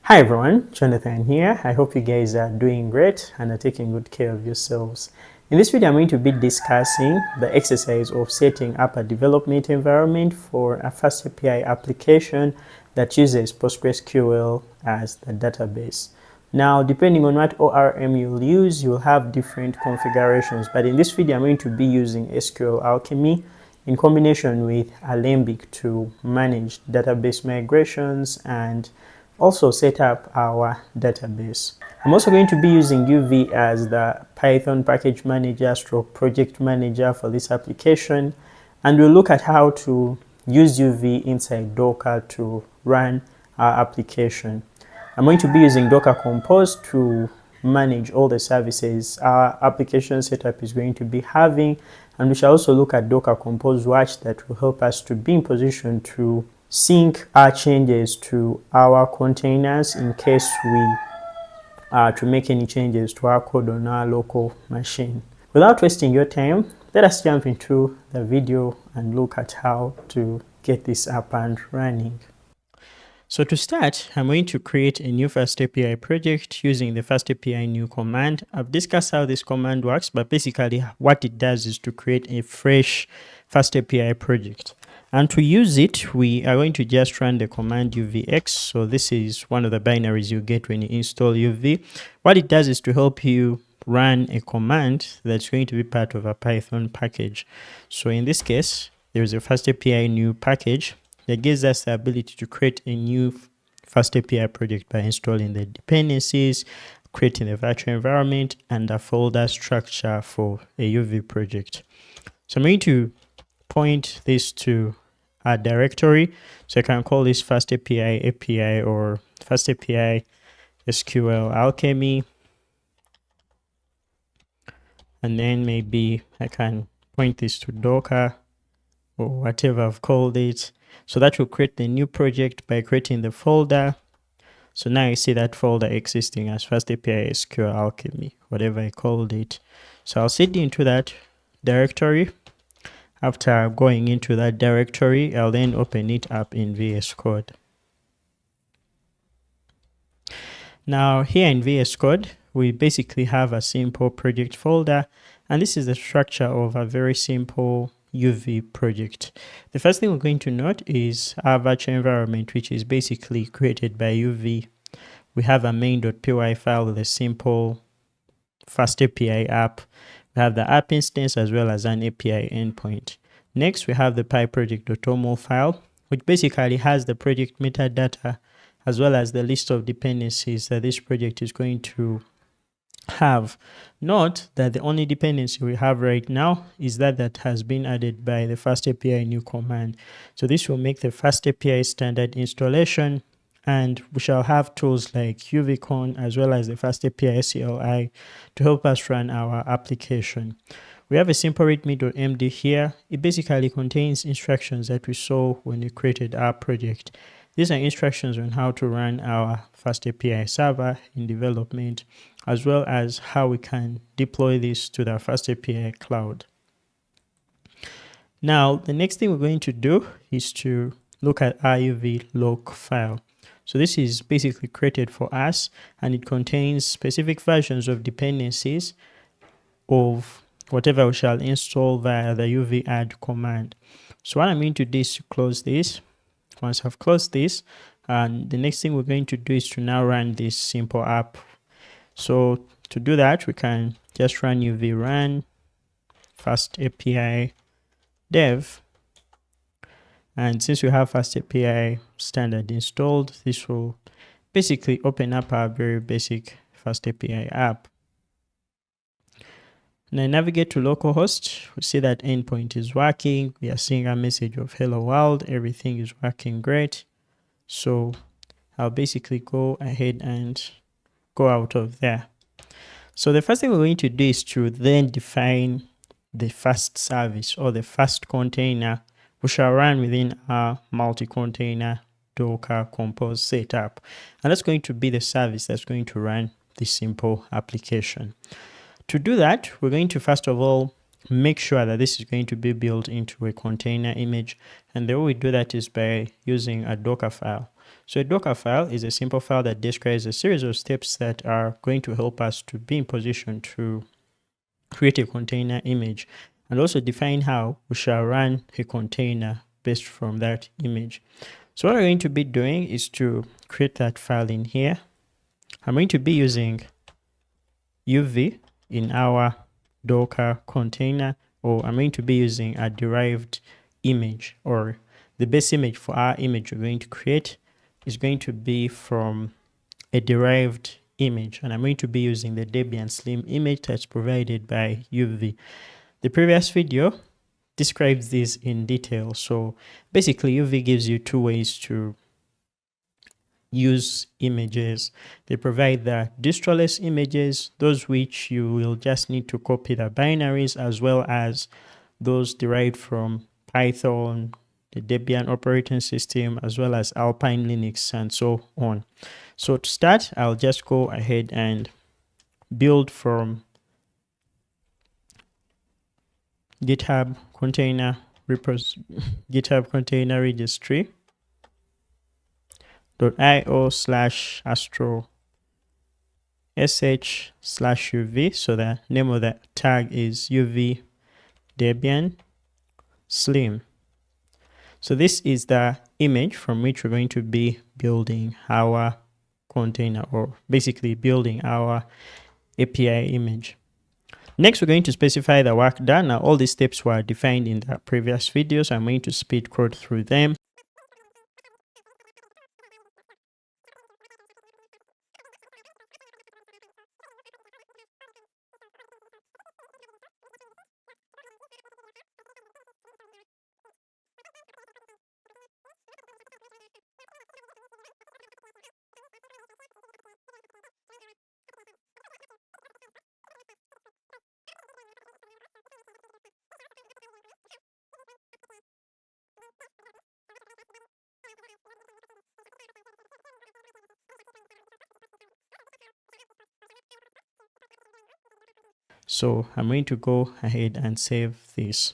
Hi everyone, Jonathan here. I hope you guys are doing great and are taking good care of yourselves. In this video, I'm going to be discussing the exercise of setting up a development environment for a FastAPI application that uses PostgreSQL as the database. Now, depending on what ORM you'll use, you'll have different configurations. But in this video, I'm going to be using SQLAlchemy in combination with Alembic to manage database migrations and also set up our database. I'm also going to be using UV as the Python package manager / project manager for this application, and we'll look at how to use UV inside Docker to run our application. I'm going to be using Docker Compose to manage all the services our application setup is going to be having, and we shall also look at Docker Compose Watch that will help us to be in position to sync our changes to our containers in case we are to make any changes to our code on our local machine. Without wasting your time, let us jump into the video and look at how to get this up and running. So to start, I'm going to create a new FastAPI project using the FastAPI new command. I've discussed how this command works, but basically what it does is to create a fresh FastAPI project. And to use it, we are going to just run the command uvx. So this is one of the binaries you get when you install UV. What it does is to help you run a command that's going to be part of a Python package. So in this case, there is a FastAPI new package that gives us the ability to create a new FastAPI project by installing the dependencies, creating a virtual environment, and a folder structure for a UV project. So I'm going to point this to a directory. So I can call this FastAPI API or FastAPI SQLAlchemy. And then maybe I can point this to Docker or whatever I've called it. So that will create the new project by creating the folder. So now you see that folder existing as FastAPI SQLAlchemy, whatever I called it. So I'll set into that directory. After going into that directory, I'll then open it up in VS Code. Now here in VS Code, we basically have a simple project folder, and this is the structure of a very simple UV project. The first thing we're going to note is our virtual environment, which is basically created by UV. We have a main.py file with a simple FastAPI app. We have the app instance as well as an API endpoint. Next, we have the pyproject.toml file, which basically has the project metadata as well as the list of dependencies that this project is going to have. Note that the only dependency we have right now is that has been added by the FastAPI new command. So this will make the FastAPI standard installation, and we shall have tools like UVCon as well as the FastAPI CLI to help us run our application. We have a simple readme.md here. It basically contains instructions that we saw when we created our project. These are instructions on how to run our FastAPI server in development, as well as how we can deploy this to the FastAPI cloud. Now, the next thing we're going to do is to look at our UV loc file. So this is basically created for us, and it contains specific versions of dependencies of whatever we shall install via the UV add command. So what I'm going to do is to close this. Once I've closed this, and the next thing we're going to do is to now run this simple app. So to do that, we can just run UV run FastAPI dev. And since we have FastAPI standard installed, this will basically open up our very basic FastAPI app. And I navigate to localhost. We see that endpoint is working. We are seeing a message of hello world. Everything is working great. So I'll basically go ahead and go out of there. So the first thing we're going to do is to then define the fast service or the fast container we shall run within our multi-container Docker Compose setup. And that's going to be the service that's going to run this simple application. To do that, we're going to first of all make sure that this is going to be built into a container image. And the way we do that is by using a Dockerfile. So a Dockerfile is a simple file that describes a series of steps that are going to help us to be in position to create a container image, and also define how we shall run a container based from that image. So what we're going to be doing is to create that file in here. I'm going to be using UV in our Docker container, or I'm going to be using a derived image, or the base image for our image we're going to create is going to be from a derived image, and I'm going to be using the Debian Slim image that's provided by UV. The previous video describes this in detail. So basically UV gives you two ways to use images. They provide the distroless images, those which you will just need to copy the binaries, as well as those derived from Python, the Debian operating system, as well as Alpine Linux, and so on. So to start, I'll just go ahead and build from GitHub container repos, GitHub container registry .io/astro sh/uv. So the name of the tag is UV Debian Slim. So this is the image from which we're going to be building our container, or basically building our API image. Next, we're going to specify the work done. Now, all these steps were defined in the previous video, so I'm going to speed code through them. So I'm going to go ahead and save this.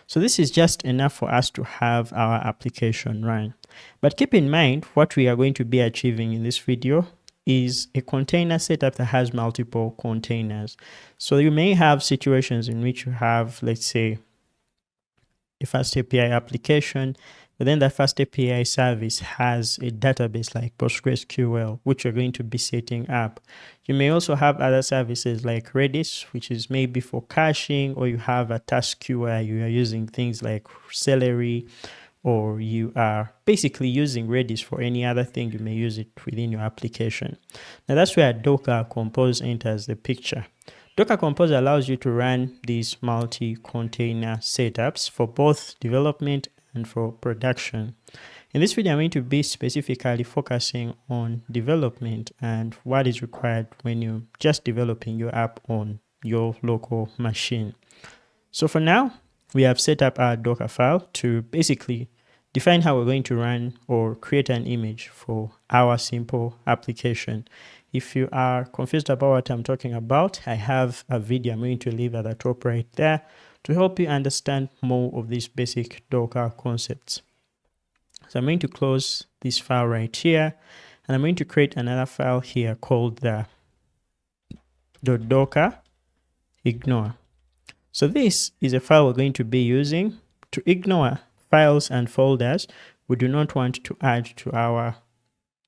So this is just enough for us to have our application run. But keep in mind, what we are going to be achieving in this video is a container setup that has multiple containers. So you may have situations in which you have, let's say, a FastAPI application, but then that FastAPI service has a database like PostgreSQL, which you're going to be setting up. You may also have other services like Redis, which is maybe for caching, or you have a task queue where you are using things like Celery, or you are basically using Redis for any other thing you may use it within your application. Now that's where Docker Compose enters the picture. Docker Compose allows you to run these multi-container setups for both development and for production. In this video, I'm going to be specifically focusing on development and what is required when you're just developing your app on your local machine. So for now, we have set up our Dockerfile to basically define how we're going to run or create an image for our simple application. If you are confused about what I'm talking about, I have a video I'm going to leave at the top right there to help you understand more of these basic Docker concepts. So I'm going to close this file right here, and I'm going to create another file here called the .docker ignore. So this is a file we're going to be using to ignore files and folders we do not want to add to our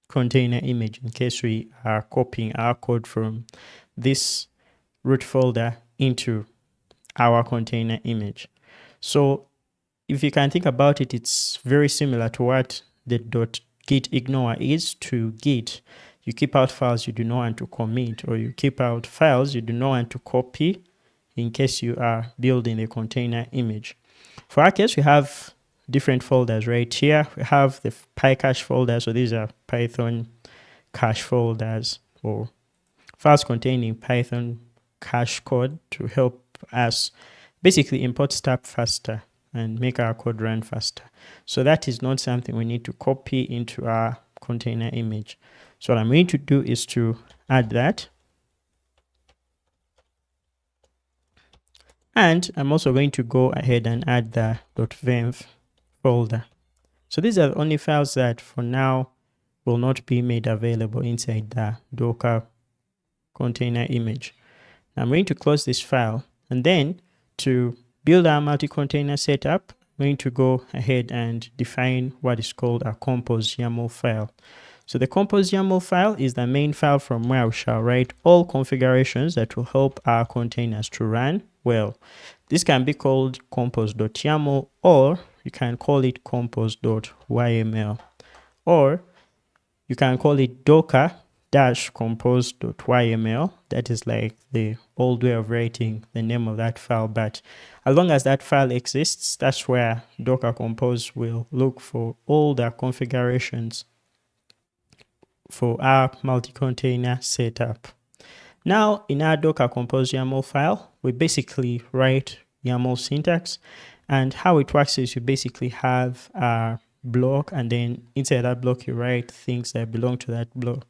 container image in case we are copying our code from this root folder into our container image. So if you can think about it, it's very similar to what the .git ignore is to Git. You keep out files you do not want to commit, or you keep out files you do not want to copy in case you are building a container image. For our case, we have different folders right here. We have the PyCache folder, so these are Python cache folders, or files containing Python cache code to help us basically import stuff faster and make our code run faster. So that is not something we need to copy into our container image. So what I'm going to do is to add that. And I'm also going to go ahead and add the .venv folder. So these are the only files that for now will not be made available inside the Docker container image. I'm going to close this file, and then to build our multi-container setup, I'm going to go ahead and define what is called a compose YAML file. So the compose YAML file is the main file from where we shall write all configurations that will help our containers to run well. This can be called compose.yaml, or you can call it compose.yml, or you can call it docker-compose.yml. That is like the old way of writing the name of that file, but as long as that file exists, that's where Docker Compose will look for all the configurations for our multi-container setup. Now, in our Docker Compose YAML file, we basically write YAML syntax, and how it works is you basically have a block, and then inside that block you write things that belong to that block.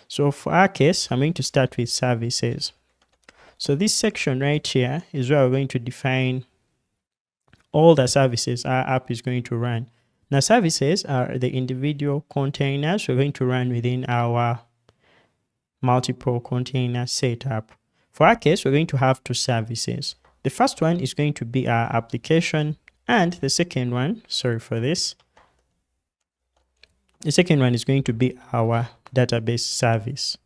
So for our case, I'm going to start with services. So this section right here is where we're going to define all the services our app is going to run. Now, services are the individual containers we're going to run within our multiple container setup. For our case, we're going to have two services. The first one is going to be our application, and the second one, the second one is going to be our database service.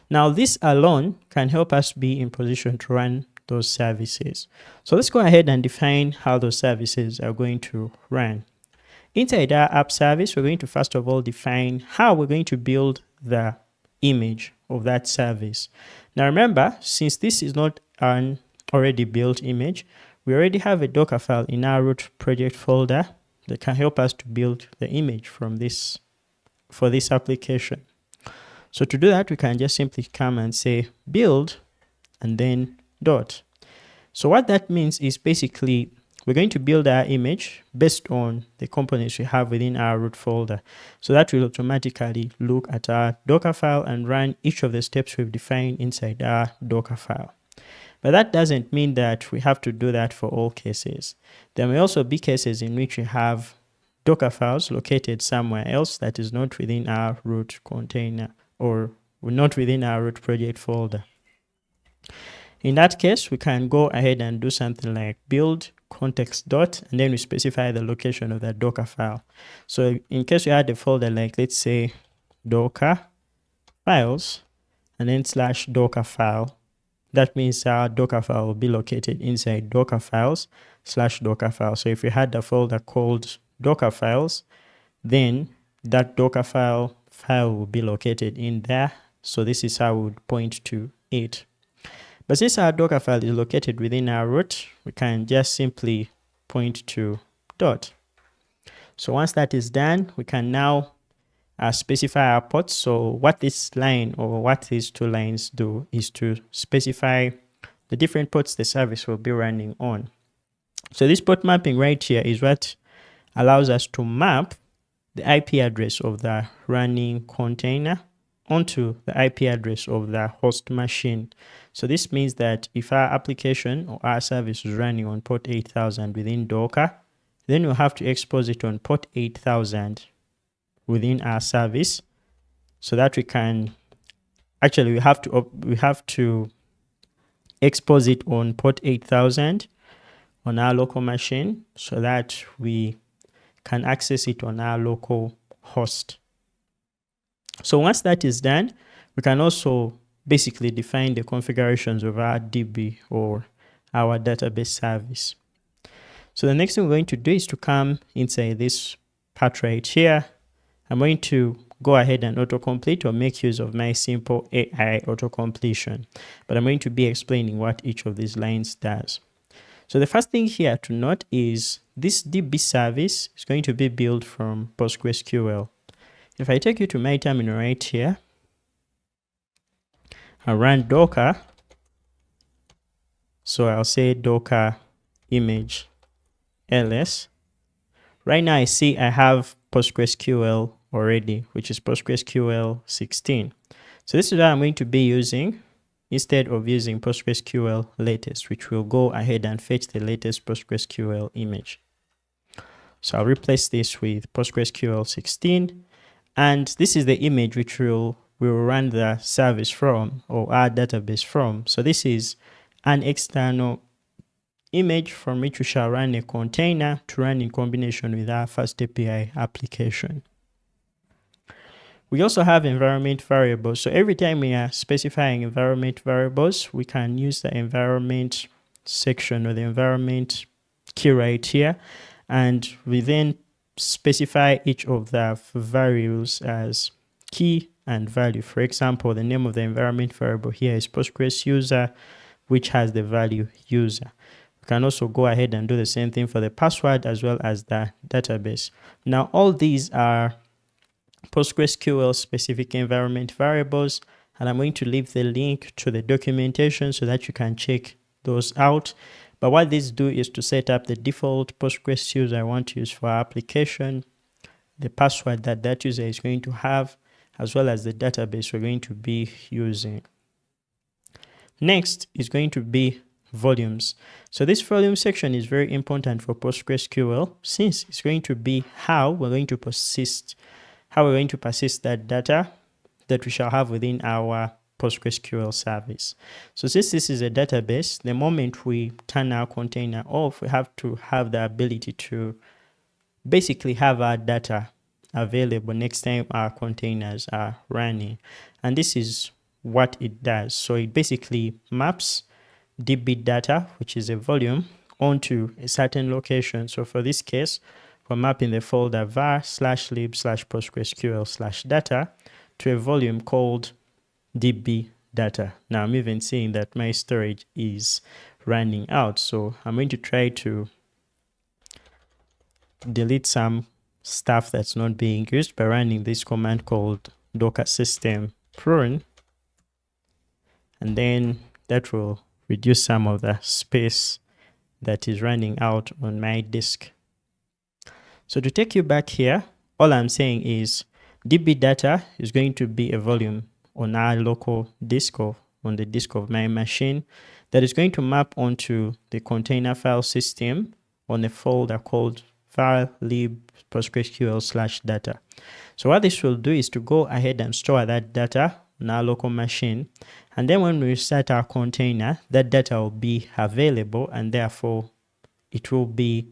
Now, this alone can help us be in position to run those services. So let's go ahead and define how those services are going to run. Inside our app service, we're going to first of all define how we're going to build the image of that service. Now remember, since this is not an already built image, we already have a Dockerfile in our root project folder that can help us to build the image for this application. So to do that, we can just simply come and say build and then dot. So what that means is basically we're going to build our image based on the components we have within our root folder. So that will automatically look at our Dockerfile and run each of the steps we've defined inside our Dockerfile. But that doesn't mean that we have to do that for all cases. There may also be cases in which we have Dockerfiles located somewhere else that is not within our root container or not within our root project folder. In that case, we can go ahead and do something like build context dot, and then we specify the location of that Docker file. So in case you had a folder like, let's say, Docker files, and then / Docker file, that means our Docker file will be located inside Docker files / Docker file. So if you had a folder called Docker files, then that Docker file will be located in there. So this is how we would point to it. But since our Docker file is located within our root, we can just simply point to dot. So once that is done, we can now specify our ports. So what this line or what these two lines do is to specify the different ports the service will be running on. So this port mapping right here is what allows us to map the IP address of the running container onto the IP address of the host machine. So this means that if our application or our service is running on port 8000 within Docker, then we'll have to expose it on port 8000 within our service, so that we can we have to expose it on port 8000 on our local machine, so that we can access it on our local host. So once that is done, we can also basically define the configurations of our DB or our database service. So the next thing we're going to do is to come inside this part right here. I'm going to go ahead and autocomplete or make use of my simple AI autocompletion, but I'm going to be explaining what each of these lines does. So the first thing here to note is this DB service is going to be built from PostgreSQL. If I take you to my terminal right here, I run Docker. So I'll say Docker image ls. Right now I see I have PostgreSQL already, which is PostgreSQL 16. So this is what I'm going to be using instead of using PostgreSQL latest, which will go ahead and fetch the latest PostgreSQL image. So I'll replace this with PostgreSQL 16, and this is the image which will run the service from, or our database from. So this is an external image from which we shall run a container to run in combination with our FastAPI application. We also have environment variables. So every time we are specifying environment variables, we can use the environment section or the environment key right here, and we then specify each of the variables as key and value. For example, the name of the environment variable here is Postgres user, which has the value user. We can also go ahead and do the same thing for the password as well as the database. Now, all these are PostgreSQL specific environment variables, and I'm going to leave the link to the documentation so that you can check those out. But what these do is to set up the default Postgres user I want to use for our application, the password that that user is going to have, as well as the database we're going to be using. Next is going to be volumes. So this volume section is very important for PostgreSQL, since it's going to be how we're going to persist that data that we shall have within our PostgreSQL service. So since this is a database, the moment we turn our container off, we have to have the ability to basically have our data available next time our containers are running. And this is what it does. So it basically maps DB data, which is a volume, onto a certain location. So for this case, we're mapping the folder var/lib/postgresql/data to a volume called DB data. Now I'm even seeing that my storage is running out, so I'm going to try to delete some stuff that's not being used by running this command called docker system prune, and then that will reduce some of the space that is running out on my disk. So to take you back here, all I'm saying is DB data is going to be a volume on our local disk or on the disk of my machine that is going to map onto the container file system on a folder called var/lib/postgresql/data. So what this will do is to go ahead and store that data on our local machine, and then when we start our container, that data will be available, and therefore it will be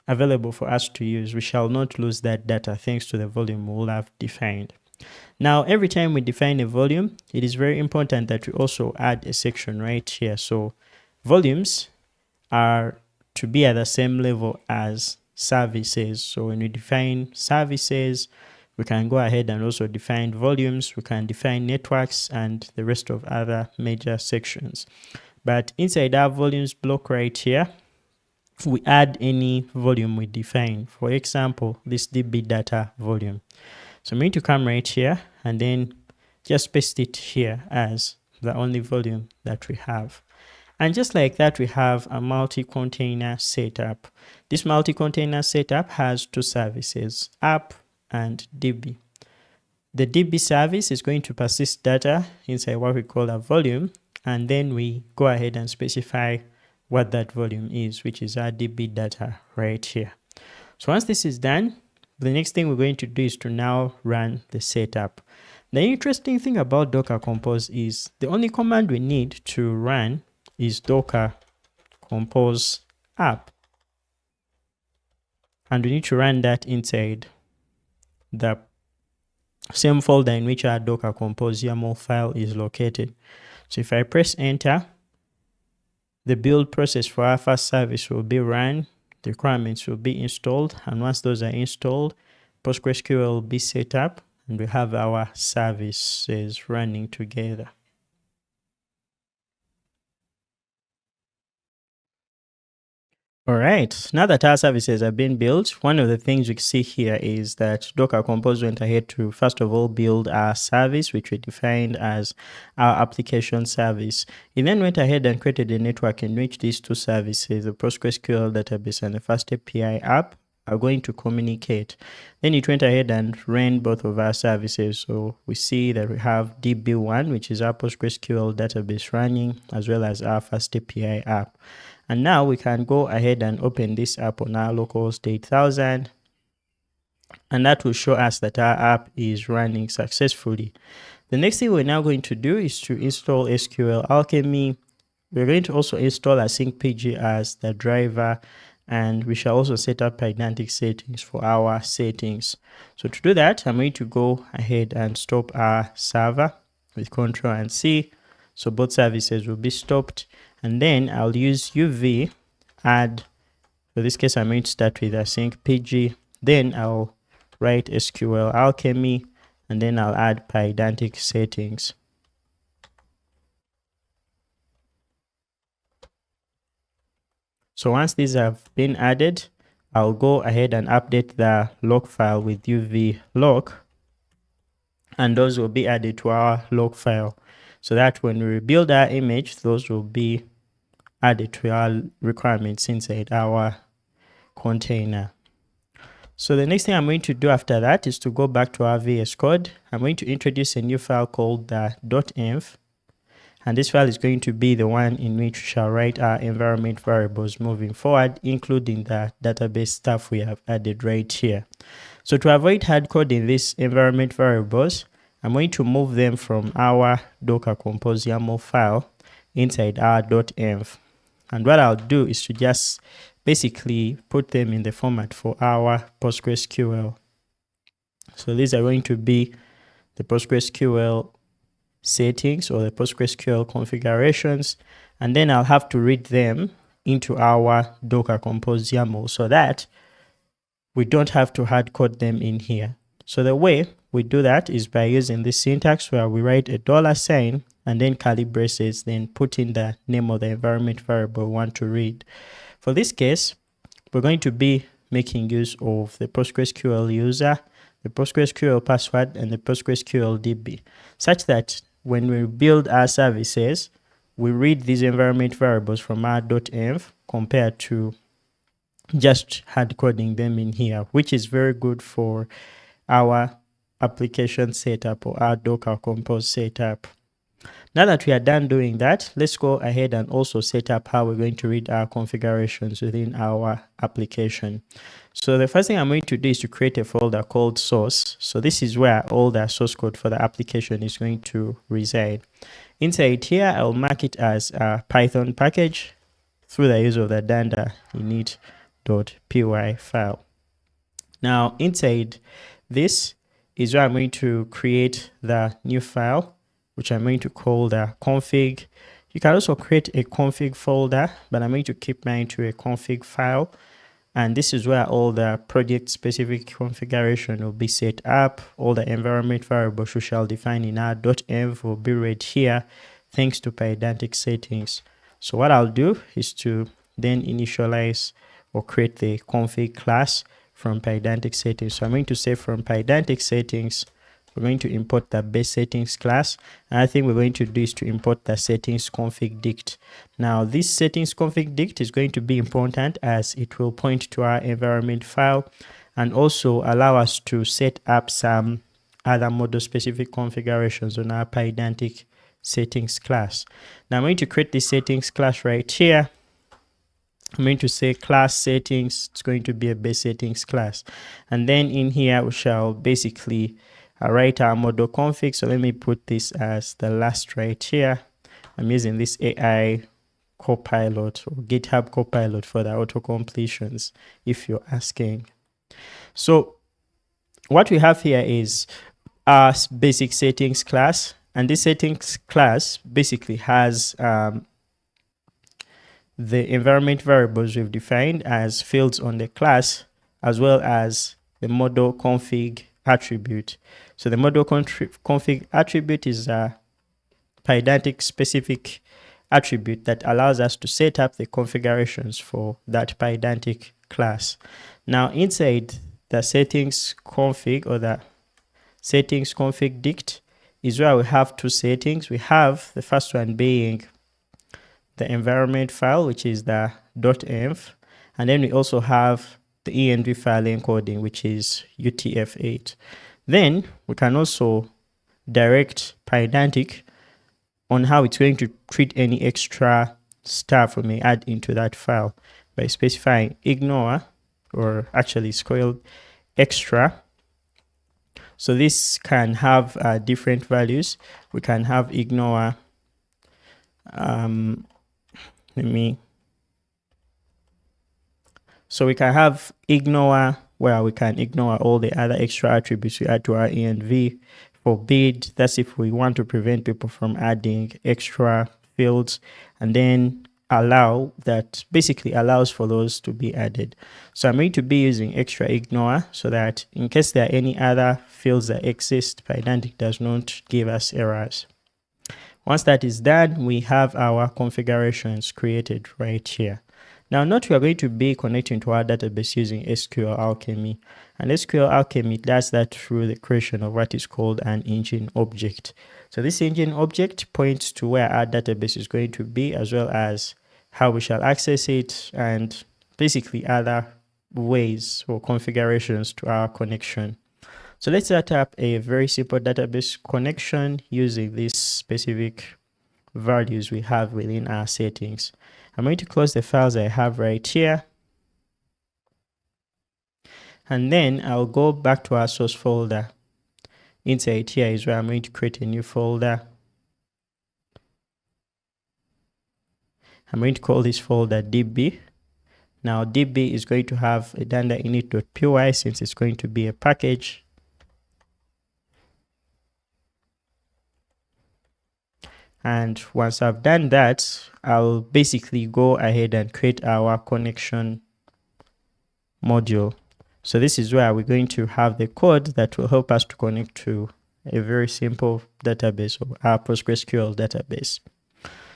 available for us to use. We shall not lose that data thanks to the volume we will have defined. Now, every time we define a volume, it is very important that we also add a section right here. So volumes are to be at the same level as services. So when we define services, we can go ahead and also define volumes. We can define networks and the rest of other major sections. But inside our volumes block right here, we add any volume we define. For example, this DB data volume. So I'm going to come right here and then just paste it here as the only volume that we have. And just like that, we have a multi-container setup. This multi-container setup has two services, Up and DB. The DB service is going to persist data inside what we call a volume, and then we go ahead and specify what that volume is, which is our DB data right here. So once this is done, the next thing we're going to do is to now run the setup. The interesting thing about Docker Compose is the only command we need to run is Docker Compose app. And we need to run that inside the same folder in which our Docker Compose YAML file is located. So if I press enter, the build process for our first service will be run, the requirements will be installed, and once those are installed, PostgreSQL will be set up, and we have our services running together. All right, now that our services have been built, one of the things we see here is that Docker Compose went ahead to first of all build our service, which we defined as our application service. It then went ahead and created a network in which these two services, the PostgreSQL database and the FastAPI app, are going to communicate. Then it went ahead and ran both of our services. So we see that we have DB1, which is our PostgreSQL database running, as well as our FastAPI app. And now we can go ahead and open this app on our localhost 8000. And that will show us that our app is running successfully. The next thing we're now going to do is to install SQLAlchemy. We're going to also install Asyncpg as the driver, and we shall also set up Pydantic-settings for our settings. So to do that, I'm going to go ahead and stop our server with Ctrl and C. So both services will be stopped, and then I'll use UV add. For this case, I'm going to start with Asyncpg. Then I'll write SQLAlchemy, and then I'll add Pydantic-settings. So once these have been added, I'll go ahead and update the log file with UV log, and those will be added to our log file, so that when we rebuild our image, those will be added to our requirements inside our container. So the next thing I'm going to do after that is to go back to our VS Code. I'm going to introduce a new file called the .env. And this file is going to be the one in which we shall write our environment variables moving forward, including the database stuff we have added right here. So to avoid hard coding these environment variables, I'm going to move them from our Docker Compose YAML file inside our .env. And what I'll do is to just basically put them in the format for our PostgreSQL. So these are going to be the PostgreSQL settings or the PostgreSQL configurations, and then I'll have to read them into our Docker Compose YAML so that we don't have to hard code them in here. So the way we do that is by using this syntax where we write a $sign and then curly braces, then put in the name of the environment variable we want to read. For this case, we're going to be making use of the PostgreSQL user, the PostgreSQL password, and the PostgreSQL DB, such that when we build our services, we read these environment variables from our .env compared to just hard coding them in here, which is very good for our application setup or our Docker Compose setup. Now that we are done doing that, let's go ahead and also set up how we're going to read our configurations within our application. So the first thing I'm going to do is to create a folder called source. So this is where all the source code for the application is going to reside. Inside here, I'll mark it as a Python package through the use of the dander init.py file. Now inside this is where I'm going to create the new file, which I'm going to call the config. You can also create a config folder, but I'm going to keep mine to a config file. And this is where all the project specific configuration will be set up. All the environment variables we shall define in our .env will be read here thanks to Pydantic-settings. So what I'll do is to then initialize or create the config class from Pydantic-settings. So I'm going to say from Pydantic-settings, we're going to import the base settings class. And I think we're going to do is to import the settings config dict. Now this settings config dict is going to be important as it will point to our environment file and also allow us to set up some other model specific configurations on our Pydantic-settings class. Now I'm going to create this settings class right here. I'm going to say class settings. It's going to be a base settings class. And then in here we shall basically write our model config. So let me put this as the last right here. I'm using this AI Copilot or GitHub Copilot for the auto completions if you're asking. So what we have here is our basic settings class, and this settings class basically has the environment variables we've defined as fields on the class, as well as the model config attribute. So the model config attribute is a Pydantic specific attribute that allows us to set up the configurations for that Pydantic class. Now inside the settings config or the settings config dict is where we have two settings. We have the first one being the environment file, which is the .env, and then we also have the env file encoding, which is UTF-8. Then we can also direct Pydantic on how it's going to treat any extra stuff we may add into that file by specifying ignore, or actually SQL extra. So this can have different values. We can have ignore, so we can have ignore, where we can ignore all the other extra attributes we add to our env. Forbid, that's if we want to prevent people from adding extra fields. And then allow, that basically allows for those to be added. So I'm going to be using extra ignore so that in case there are any other fields that exist, Pydantic does not give us errors. Once that is done, we have our configurations created right here. Now note we are going to be connecting to our database using SQLAlchemy, and SQLAlchemy does that through the creation of what is called an engine object. So this engine object points to where our database is going to be, as well as how we shall access it, and basically other ways or configurations to our connection. So let's set up a very simple database connection using these specific values we have within our settings. I'm going to close the files I have right here, and then I'll go back to our source folder. Inside here is where I'm going to create a new folder. I'm going to call this folder db. Now db is going to have a dunder init.py since it's going to be a package. And once I've done that, I'll basically go ahead and create our connection module. So this is where we're going to have the code that will help us to connect to a very simple database, or our PostgreSQL database.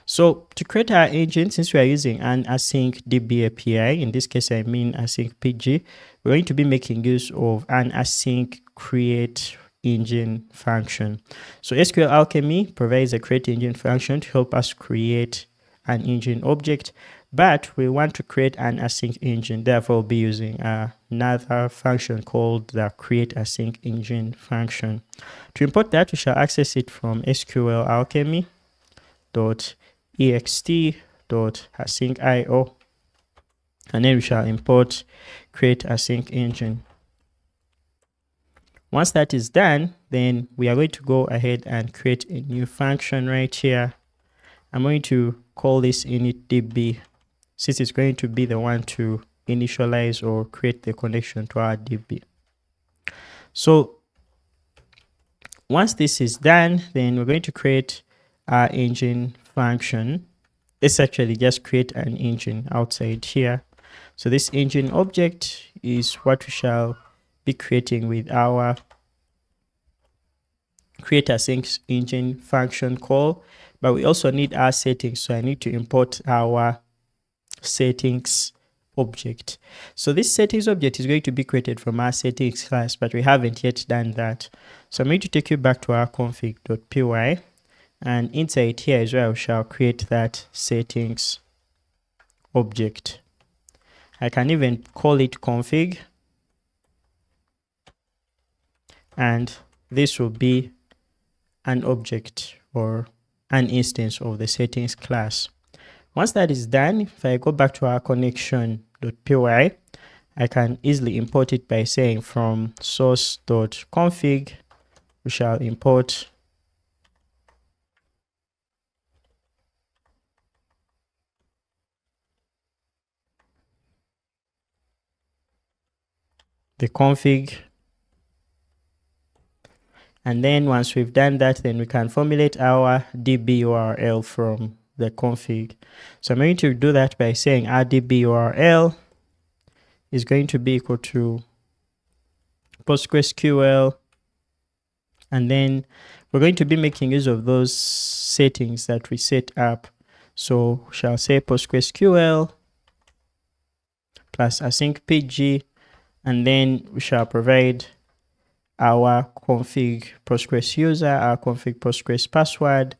So to create our engine, since we are using an Asyncpg API, in this case I mean Asyncpg, we're going to be making use of an async create engine function. So SQLAlchemy provides a create engine function to help us create an engine object, but we want to create an async engine. Therefore, we'll be using another function called the create async engine function. To import that, we shall access it from SQLAlchemy.ext.async.io, and then we shall import create async engine. Once that is done, then we are going to go ahead and create a new function right here. I'm going to call this initDB, since it's going to be the one to initialize or create the connection to our DB. So once this is done, then we're going to create our engine function. Let's actually just create an engine outside here. So this engine object is what we shall be creating with our create async engine function call, but we also need our settings. So I need to import our settings object. So this settings object is going to be created from our settings class, but we haven't yet done that. So I'm going to take you back to our config.py, and inside here is where we shall create that settings object. I can even call it config, and this will be an object or an instance of the settings class. Once that is done, if I go back to our connection.py, I can easily import it by saying from source.config, we shall import the config. And then once we've done that, then we can formulate our DB URL from the config. So I'm going to do that by saying our DB URL is going to be equal to PostgreSQL, and then we're going to be making use of those settings that we set up. So we shall say PostgreSQL plus Asyncpg, and then we shall provide our config Postgres user, our config Postgres password,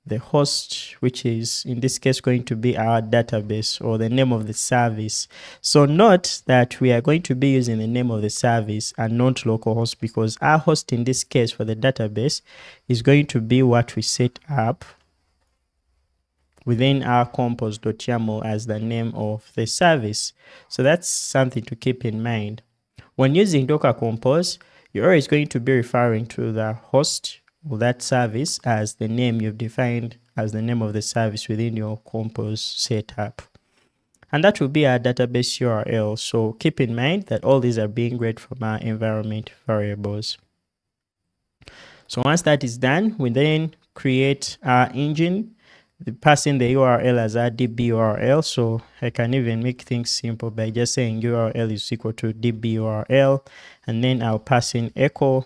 the host, which is in this case going to be our database or the name of the service. So note that we are going to be using the name of the service and not localhost, because our host in this case for the database is going to be what we set up within our compose.yaml as the name of the service. So that's something to keep in mind. When using Docker Compose, you're always going to be referring to the host or that service as the name you've defined as the name of the service within your Compose setup. And that will be our database URL. So keep in mind that all these are being read from our environment variables. So once that is done, we then create our engine, passing the URL as our DB URL. So I can even make things simple by just saying URL is equal to DB URL, and then I'll pass in echo.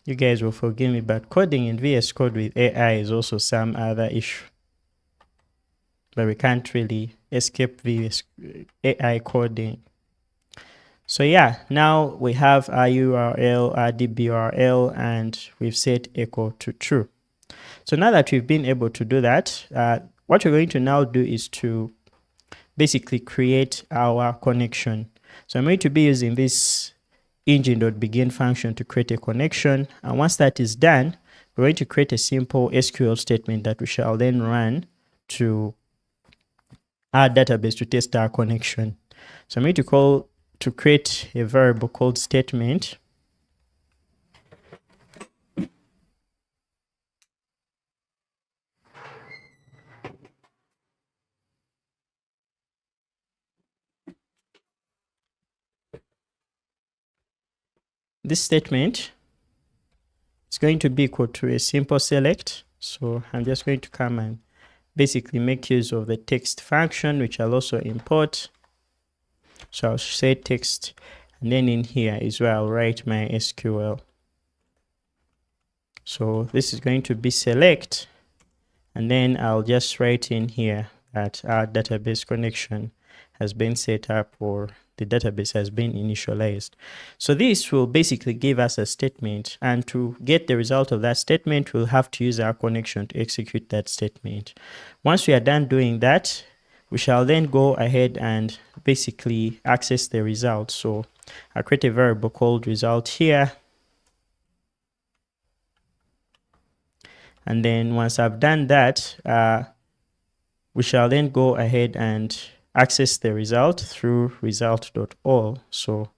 You guys will forgive me, but coding in VS Code with AI is also some other issue. But we can't really escape VS AI coding. So yeah, now we have our URL, our DB URL, and we've set echo to true. So now that we've been able to do that, what we're going to now do is to basically create our connection. So I'm going to be using this engine.begin function to create a connection. And once that is done, we're going to create a simple SQL statement that we shall then run to our database to test our connection. So I'm going to create a variable called statement. This statement is going to be equal to a simple select. So I'm just going to come and basically make use of the text function, which I'll also import. So I'll say text, and then in here is where I'll write my SQL. So this is going to be select, and then I'll just write in here that our database connection has been set up, or the database has been initialized. So this will basically give us a statement, and to get the result of that statement, we'll have to use our connection to execute that statement. Once we are done doing that, we shall then go ahead and basically access the result. So I'll create a variable called result here. And then once I've done that, we shall then go ahead and access the result through result.all. So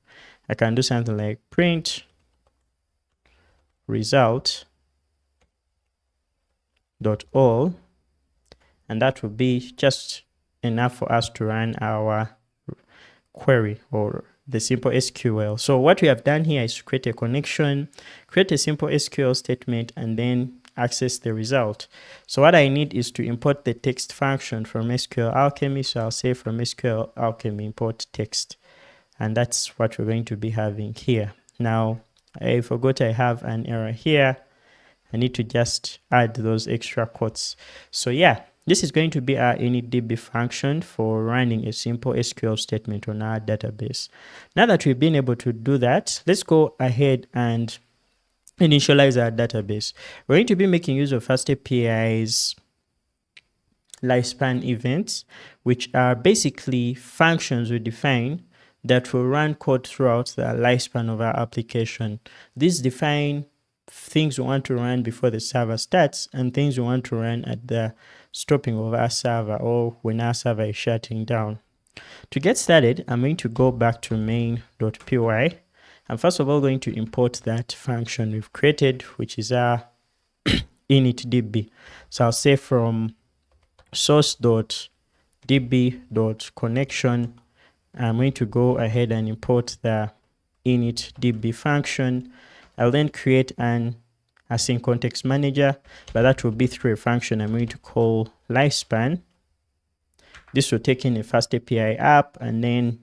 I can do something like print result.all, and that will be just enough for us to run our query or the simple SQL. So what we have done here is to create a connection, create a simple SQL statement, and then access the result. So what I need is to import the text function from SQLAlchemy. So I'll say from SQLAlchemy import text, and that's what we're going to be having here. Now I forgot I have an error here. I need to just add those extra quotes. So yeah, this is going to be our initDB function for running a simple SQL statement on our database. Now that we've been able to do that, let's go ahead and initialize our database. We're going to be making use of FastAPI's lifespan events, which are basically functions we define that will run code throughout the lifespan of our application. These define things we want to run before the server starts and things we want to run at the stopping of our server or when our server is shutting down. To get started, I'm going to go back to main.py. I'm first of all going to import that function we've created, which is our initDB. So I'll say from source.db.connection, I'm going to go ahead and import the initDB function. I'll then create an async context manager, but that will be through a function I'm going to call lifespan. This will take in a FastAPI app and then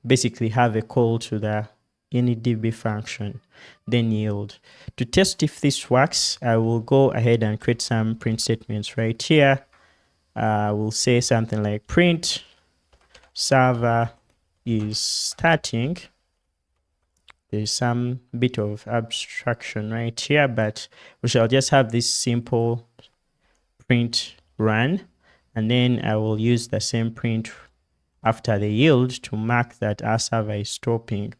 basically have a call to the initDB function, then yield. To test if this works, I will go ahead and create some print statements right here. We'll say something like print server is starting there's some bit of abstraction right here, but we shall just have this simple print run, and then I will use the same print after the yield to mark that our server is stopping.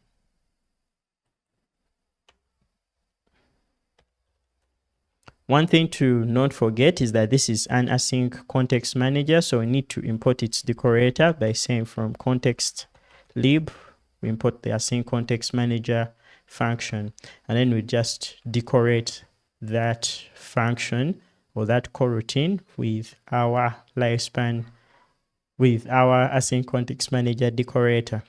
One thing to not forget is that this is an async context manager, so we need to import its decorator by saying from context lib, we import the async context manager function, and then we just decorate that function or that coroutine with our lifespan, with our async context manager decorator.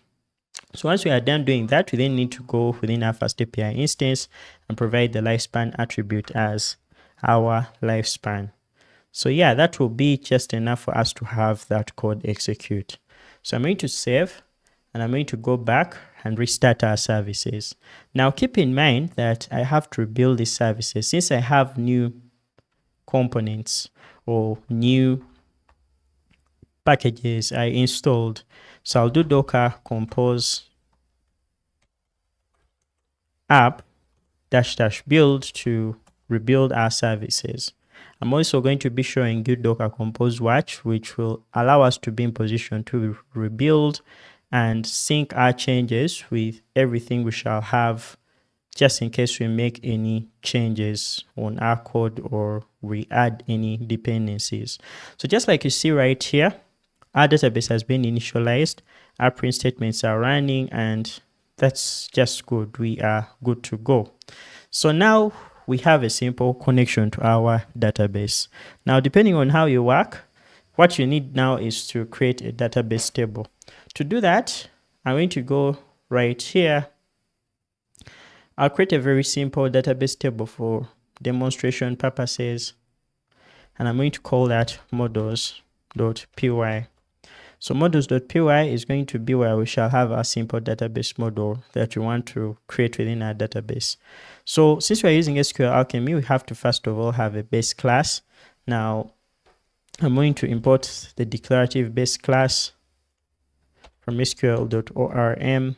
So once we are done doing that, we then need to go within our FastAPI instance and provide the lifespan attribute as our lifespan. So yeah, that will be just enough for us to have that code execute. So I'm going to save, and I'm going to go back and restart our services. Now keep in mind that I have to rebuild these services since I have new components or new packages I installed. So I'll do docker compose app --build to rebuild our services. I'm also going to be showing you docker compose watch, which will allow us to be in position to rebuild and sync our changes with everything we shall have, just in case we make any changes on our code or we add any dependencies. So just like you see right here, our database has been initialized, our print statements are running, and that's just good. We are good to go. So now we have a simple connection to our database. Now, depending on how you work, what you need now is to create a database table. To do that, I'm going to go right here. I'll create a very simple database table for demonstration purposes, and I'm going to call that models.py. So models.py is going to be where we shall have a simple database model that we want to create within our database. So since we're using SQLAlchemy, we have to first of all have a base class. Now I'm going to import the declarative base class from sql.orm.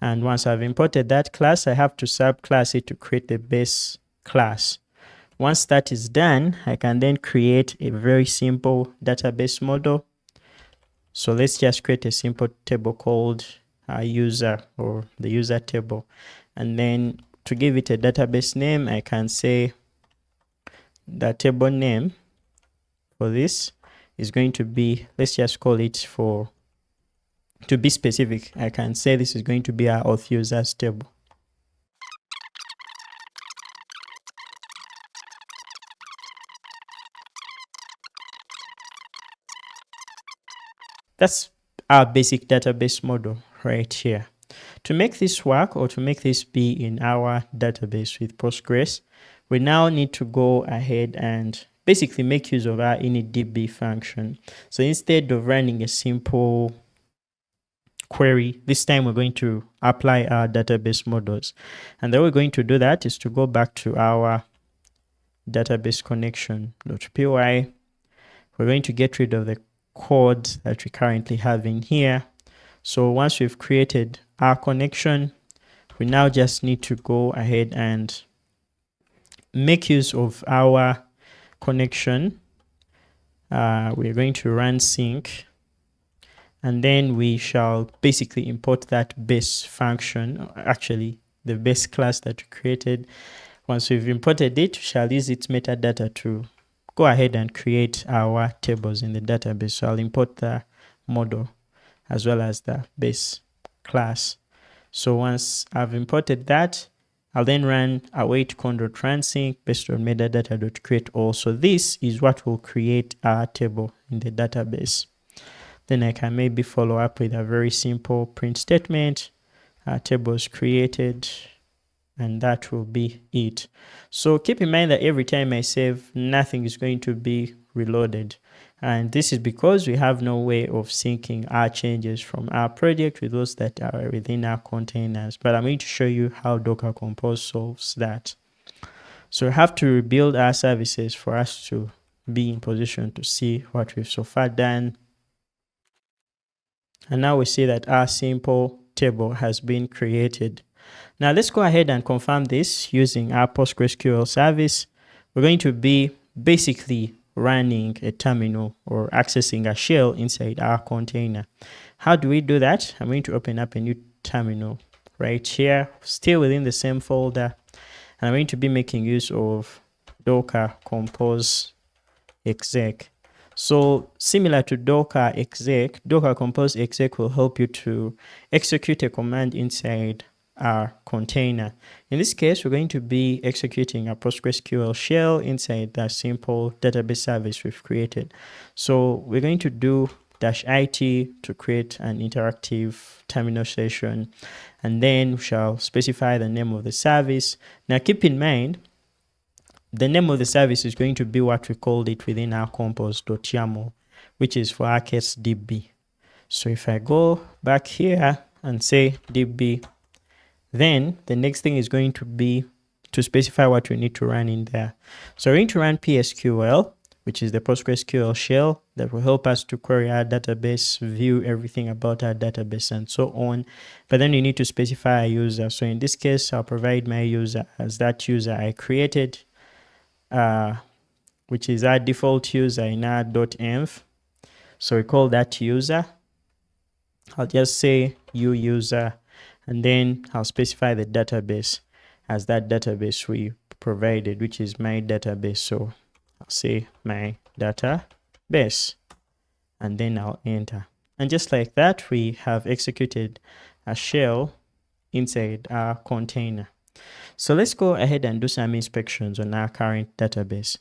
And once I've imported that class, I have to subclass it to create the base class. Once that is done, I can then create a very simple database model. So let's just create a simple table called user, or the user table. And then to give it a database name, I can say the table name for this is going to be, let's just call it, for to be specific, I can say this is going to be our auth users table. That's our basic database model right here. To make this work, or to make this be in our database with Postgres, we now need to go ahead and basically make use of our initdb function. So instead of running a simple query, this time we're going to apply our database models. And the way we're going to do that is to go back to our database connection.py. We're going to get rid of the code that we currently have in here. So once we've created our connection, we now just need to go ahead and make use of our connection. We're going to run sync, and then we shall basically import that base function, actually the base class that we created. Once we've imported it, we shall use its metadata to go ahead and create our tables in the database. So I'll import the model as well as the base class. So once I've imported that, I'll then run await con.run sync based on metadata.create all. So this is what will create our table in the database. Then I can maybe follow up with a very simple print statement. Our table is created, and that will be it. So keep in mind that every time I save, nothing is going to be reloaded. And this is because we have no way of syncing our changes from our project with those that are within our containers. But I'm going to show you how Docker Compose solves that. So we have to rebuild our services for us to be in position to see what we've so far done. And now we see that our simple table has been created. Now let's go ahead and confirm this using our PostgreSQL service. We're going to be basically running a terminal or accessing a shell inside our container. How do we do that? I'm going to open up a new terminal right here, still within the same folder. And I'm going to be making use of Docker compose exec. So similar to Docker exec, Docker compose exec will help you to execute a command inside our container. In this case, we're going to be executing a PostgreSQL shell inside the simple database service we've created. So we're going to do -it to create an interactive terminal session, and then we shall specify the name of the service. Now keep in mind, the name of the service is going to be what we called it within our compose.yaml, which is for our case db. So if I go back here and say db, then the next thing is going to be to specify what we need to run in there. So we're going to run PSQL, which is the PostgreSQL shell that will help us to query our database, view everything about our database, and so on. But then you need to specify a user. So in this case, I'll provide my user as that user I created, which is our default user in our .env. So we call that user. I'll just say user, and then I'll specify the database as that database we provided, which is my database. So I'll say my database, and then I'll enter. And just like that, we have executed a shell inside our container. So let's go ahead and do some inspections on our current database.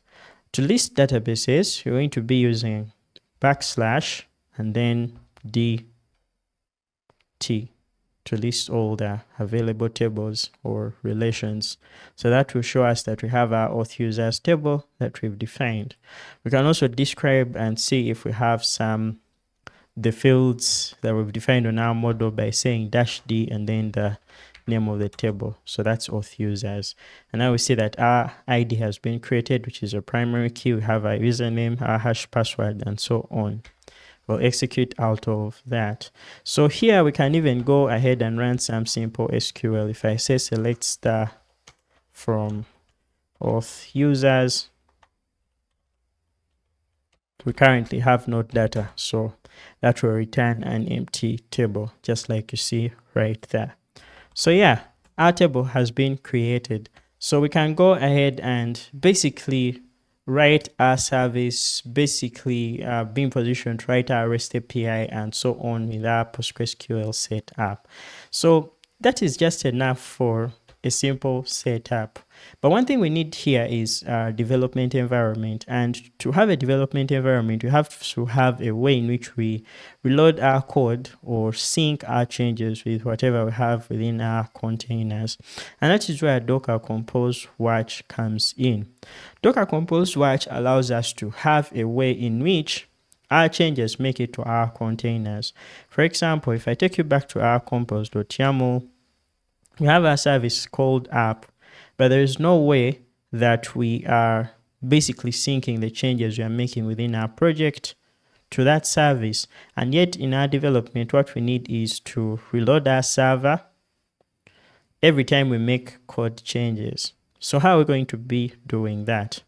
To list databases, you're going to be using / and then dt to list all the available tables or relations. So that will show us that we have our auth users table that we've defined. We can also describe and see if we have the fields that we've defined on our model by saying -d and then the name of the table. So that's auth users. And now we see that our ID has been created, which is a primary key. We have our username, our hash password, and so on. We'll execute out of that. So here we can even go ahead and run some simple SQL. If I say select star from auth users, we currently have no data, so that will return an empty table, just like you see right there. So yeah, our table has been created. So we can go ahead and basically write our service, basically being positioned to write our REST API and so on with our PostgreSQL setup. So that is just enough for a simple setup. But one thing we need here is our development environment. And to have a development environment, we have to have a way in which we reload our code or sync our changes with whatever we have within our containers. And that is where Docker Compose Watch comes in. Docker Compose Watch allows us to have a way in which our changes make it to our containers. For example, if I take you back to our compose.yaml, we have a service called Up, but there is no way that we are basically syncing the changes we are making within our project to that service. And yet in our development, what we need is to reload our server every time we make code changes. So how are we going to be doing that?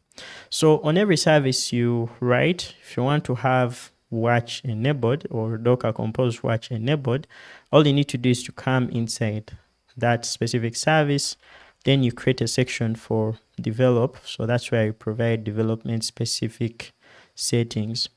So on every service you write, if you want to have watch enabled or Docker Compose Watch enabled, all you need to do is to come inside that specific service. Then you create a section for develop. So that's where you provide development specific settings.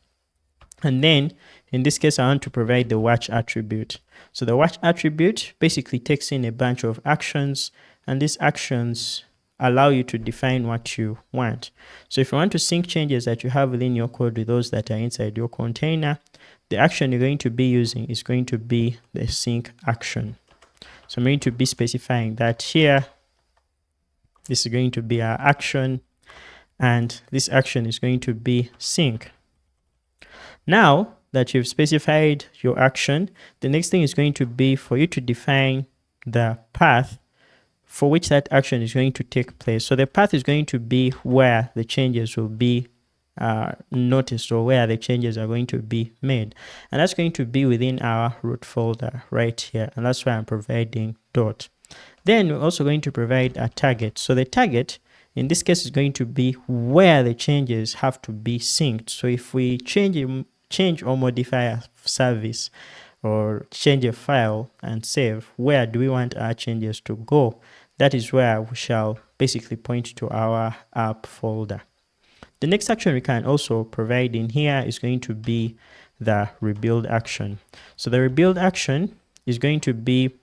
And then in this case, I want to provide the watch attribute. So the watch attribute basically takes in a bunch of actions, and these actions allow you to define what you want. So if you want to sync changes that you have within your code with those that are inside your container, the action you're going to be using is going to be the sync action. So I'm going to be specifying that here. This is going to be our action, and this action is going to be sync. Now that you've specified your action, the next thing is going to be for you to define the path for which that action is going to take place. So the path is going to be where the changes will be noticed, or where the changes are going to be made. And that's going to be within our root folder right here. And that's why I'm providing dot. Then we're also going to provide a target. So the target in this case is going to be where the changes have to be synced. So if we change or modify a service or change a file and save, where do we want our changes to go? That is where we shall basically point to our app folder. The next action we can also provide in here is going to be the rebuild action. So the rebuild action is going to be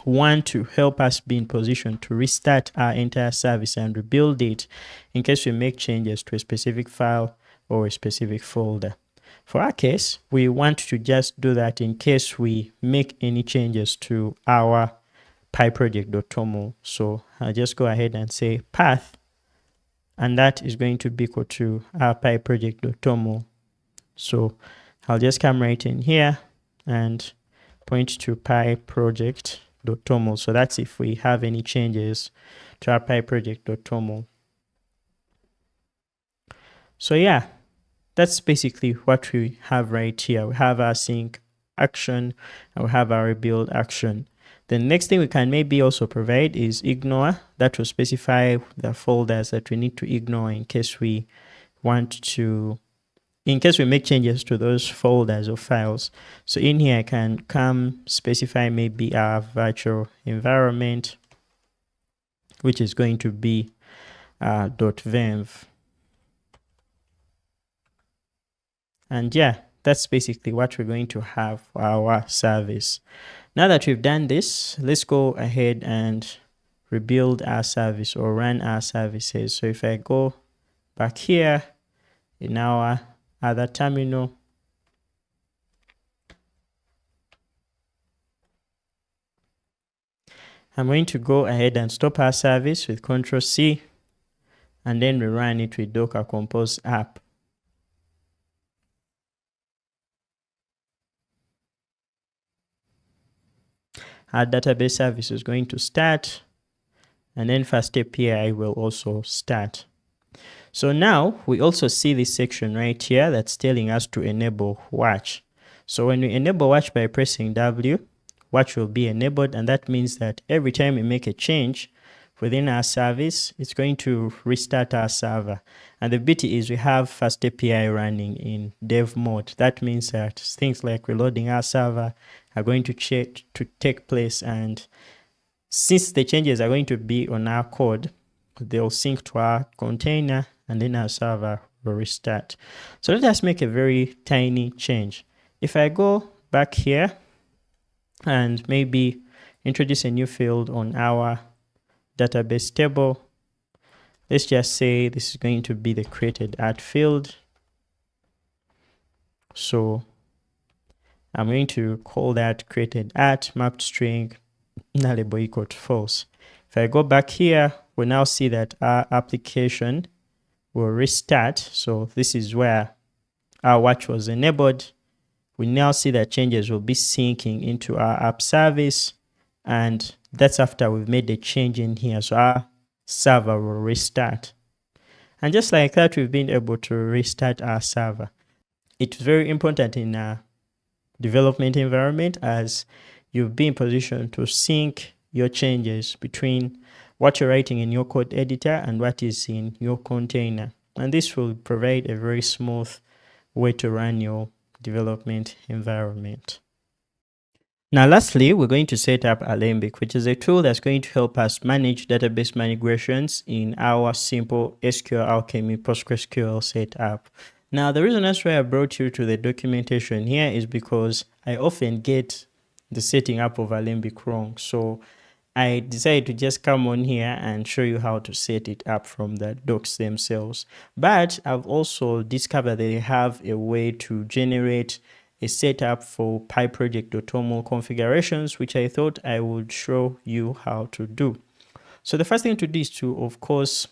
one to help us be in position to restart our entire service and rebuild it in case we make changes to a specific file or a specific folder. For our case, we want to just do that in case we make any changes to our pyproject.toml. So I'll just go ahead and say path, and that is going to be equal to our pyproject.toml. So I'll just come right in here and point to pyproject.toml. So that's if we have any changes to our pyproject.toml. So yeah, that's basically what we have right here. We have our sync action and we have our rebuild action. The next thing we can maybe also provide is ignore. That will specify the folders that we need to ignore in case we want to, in case we make changes to those folders or files. So in here I can come specify maybe our virtual environment, which is going to be .venv. And yeah, that's basically what we're going to have for our service. Now that we've done this, let's go ahead and rebuild our service or run our services. So if I go back here in our other terminal, I'm going to go ahead and stop our service with Ctrl+C, and then we run it with Docker compose app. Our database service is going to start, and then FastAPI will also start. So now we also see this section right here that's telling us to enable watch. So when we enable watch by pressing W, watch will be enabled, and that means that every time we make a change within our service, it's going to restart our server. And the beauty is we have FastAPI running in dev mode. That means that things like reloading our server are going to take place, and since the changes are going to be on our code, they'll sync to our container and then our server will restart. So let us make a very tiny change. If I go back here and maybe introduce a new field on our database table, let's just say this is going to be the created at field. So I'm going to call that created at mapped string nullable equal to false. If I go back here, we now see that our application will restart. So this is where our watch was enabled. We now see that changes will be syncing into our app service, and that's after we've made a change in here. So our server will restart. And just like that, we've been able to restart our server. It's very important in a development environment, as you'll be in position to sync your changes between what you're writing in your code editor and what is in your container. And this will provide a very smooth way to run your development environment. Now, lastly, we're going to set up Alembic, which is a tool that's going to help us manage database migrations in our simple SQLAlchemy PostgreSQL setup. Now, the reason that's why I brought you to the documentation here is because I often get the setting up of Alembic wrong. So I decided to just come on here and show you how to set it up from the docs themselves. But I've also discovered that they have a way to generate a setup for pyproject.toml configurations, which I thought I would show you how to do. So the first thing to do is to, of course,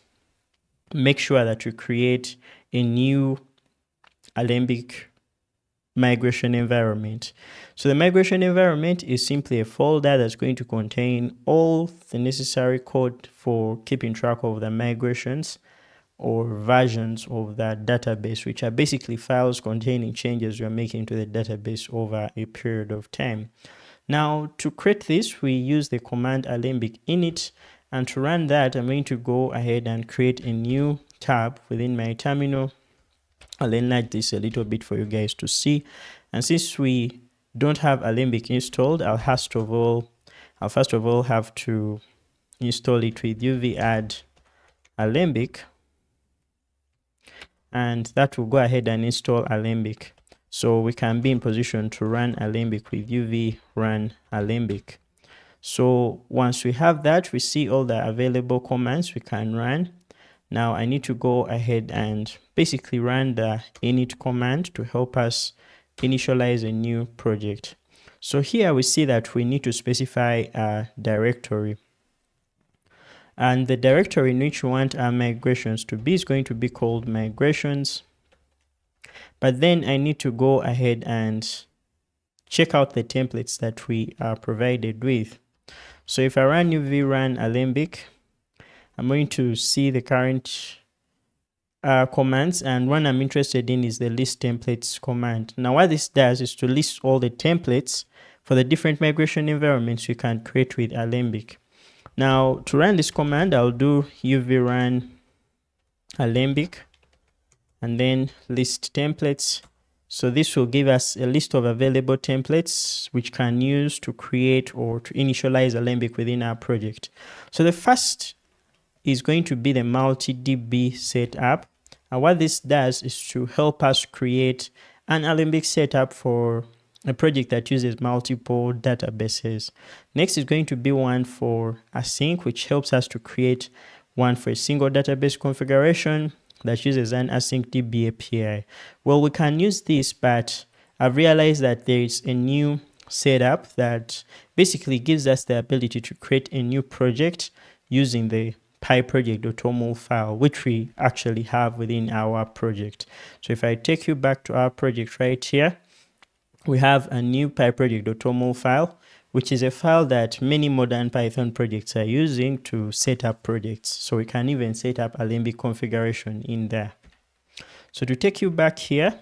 make sure that you create a new Alembic migration environment. So the migration environment is simply a folder that's going to contain all the necessary code for keeping track of the migrations or versions of that database, which are basically files containing changes you're making to the database over a period of time. Now, to create this, we use the command alembic init, and to run that, I'm going to go ahead and create a new tab within my terminal. I'll enlarge this a little bit for you guys to see. And since we don't have Alembic installed, I'll first of all have to install it with uv add Alembic, and that will go ahead and install Alembic. So we can be in position to run Alembic with uv run Alembic. So once we have that, we see all the available commands we can run. Now I need to go ahead and basically run the init command to help us initialize a new project. So here we see that we need to specify a directory. And the directory in which we want our migrations to be is going to be called migrations. But then I need to go ahead and check out the templates that we are provided with. So if I run uv run Alembic, I'm going to see the current commands, and one I'm interested in is the list templates command. Now what this does is to list all the templates for the different migration environments you can create with Alembic. Now to run this command, I'll do uv run Alembic and then list templates. So this will give us a list of available templates which can use to create or to initialize Alembic within our project. So the first is going to be the multi-DB setup. And what this does is to help us create an Alembic setup for a project that uses multiple databases. Next is going to be one for async, which helps us to create one for a single database configuration that uses an Asyncpg API. Well, we can use this, but I've realized that there is a new setup that basically gives us the ability to create a new project using the pyproject.toml file, which we actually have within our project. So if I take you back to our project right here, we have a new pyproject.toml file, which is a file that many modern Python projects are using to set up projects. So we can even set up Alembic configuration in there. So to take you back here,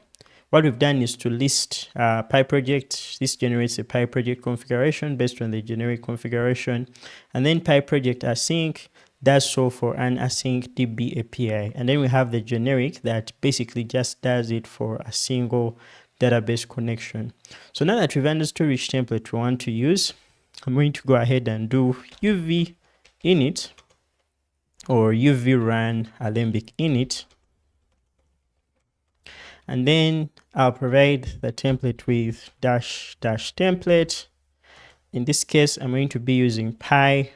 what we've done is to list pyproject. This generates a pyproject configuration based on the generic configuration. And then pyproject async does so for an Asyncpg API. And then we have the generic that basically just does it for a single database connection. So now that we've understood which template we want to use, I'm going to go ahead and do uv init or uv run Alembic init. And then I'll provide the template with dash template. In this case, I'm going to be using pyproject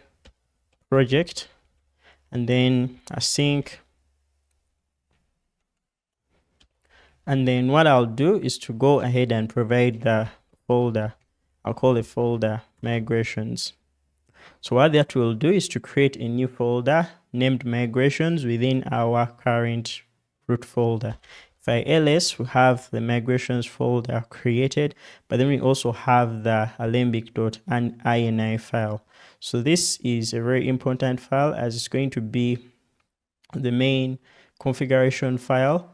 and then async. And then what I'll do is to go ahead and provide the folder. I'll call the folder migrations. So what that will do is to create a new folder named migrations within our current root folder. If I ls, we have the migrations folder created, but then we also have the alembic.ini file. So this is a very important file as it's going to be the main configuration file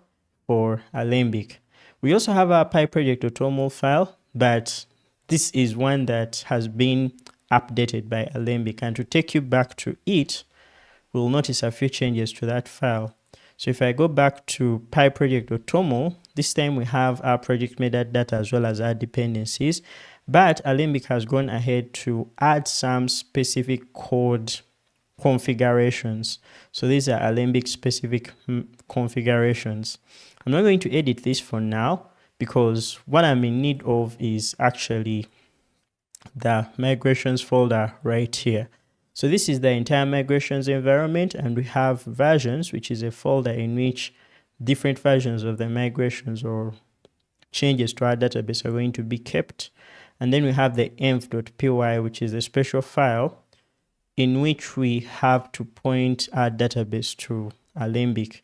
for Alembic. We also have our pyproject.toml file, but this is one that has been updated by Alembic. And to take you back to it, we'll notice a few changes to that file. So if I go back to pyproject.toml, this time we have our project metadata as well as our dependencies, but Alembic has gone ahead to add some specific code configurations. So these are Alembic specific configurations. I'm not going to edit this for now because what I'm in need of is actually the migrations folder right here. So this is the entire migrations environment, and we have versions, which is a folder in which different versions of the migrations or changes to our database are going to be kept. And then we have the env.py, which is a special file in which we have to point our database to Alembic.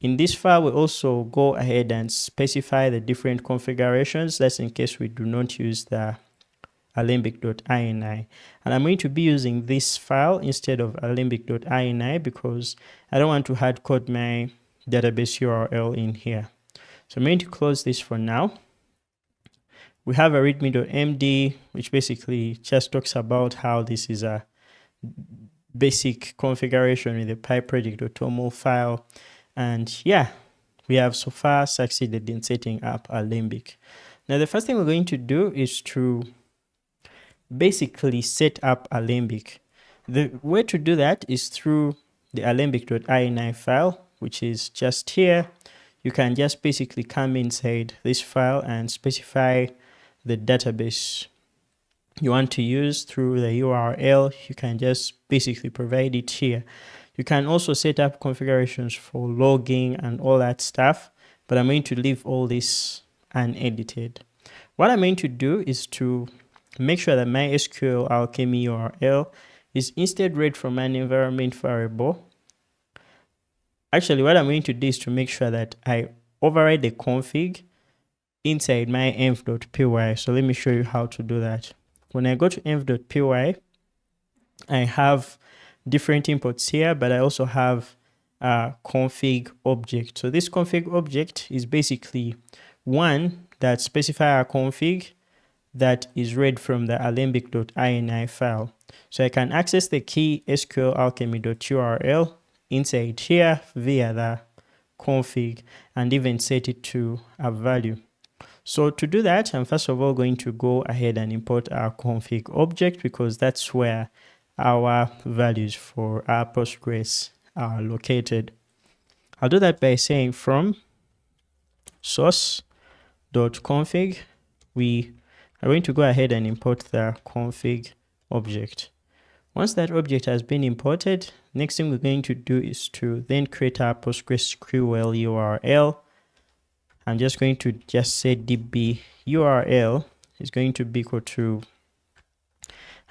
In this file, we also go ahead and specify the different configurations. That's in case we do not use the alembic.ini, and I'm going to be using this file instead of alembic.ini because I don't want to hard code my database URL in here. So I'm going to close this for now. We have a readme.md, which basically just talks about how this is a basic configuration with the PyProject.toml file. And yeah, we have so far succeeded in setting up Alembic. Now, the first thing we're going to do is to basically set up Alembic. The way to do that is through the alembic.ini file, which is just here. You can just basically come inside this file and specify the database you want to use through the URL. You can just basically provide it here. You can also set up configurations for logging and all that stuff, but I'm going to leave all this unedited. What I'm going to do is to make sure that my SQLAlchemy URL is instead read from an environment variable. Actually, what I'm going to do is to make sure that I override the config inside my env.py. So let me show you how to do that. When I go to env.py, I have different imports here, but I also have a config object. So this config object is basically one that specifies a config that is read from the alembic.ini file. So I can access the key SQLAlchemy.url inside here via the config and even set it to a value. So to do that, I'm first of all going to go ahead and import our config object because that's where our values for our Postgres are located. I'll do that by saying from source.config, we are going to go ahead and import the config object. Once that object has been imported, next thing we're going to do is to then create our PostgreSQL URL. I'm just going to say db URL is going to be equal to,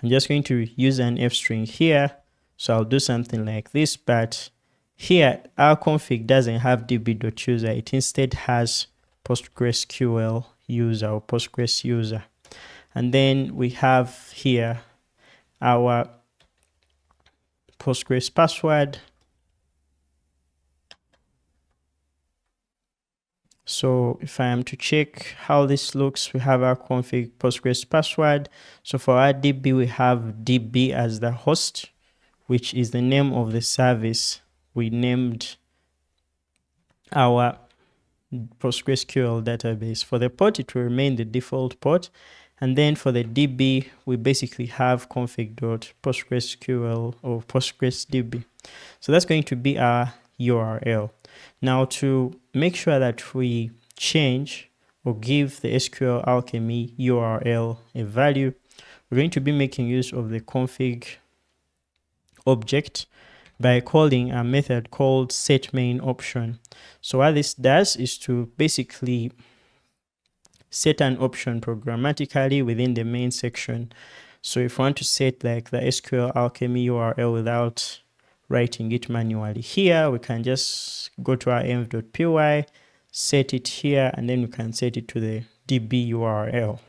I'm just going to use an f string here. So I'll do something like this, but here our config doesn't have db.user. It instead has PostgreSQL user or Postgres user. And then we have here our Postgres password. So if I am to check how this looks, we have our config Postgres password. So for our DB, we have DB as the host, which is the name of the service we named our PostgreSQL database. For the port, it will remain the default port. And then for the DB, we basically have config.postgresql or PostgresDB. So that's going to be our URL. Now to make sure that we change or give the SQLAlchemy URL a value, we're going to be making use of the config object by calling a method called setMainOption. So what this does is to basically set an option programmatically within the main section. So if we want to set like the SQLAlchemy URL without writing it manually here, we can just go to our env.py, set it here, and then we can set it to the db URL.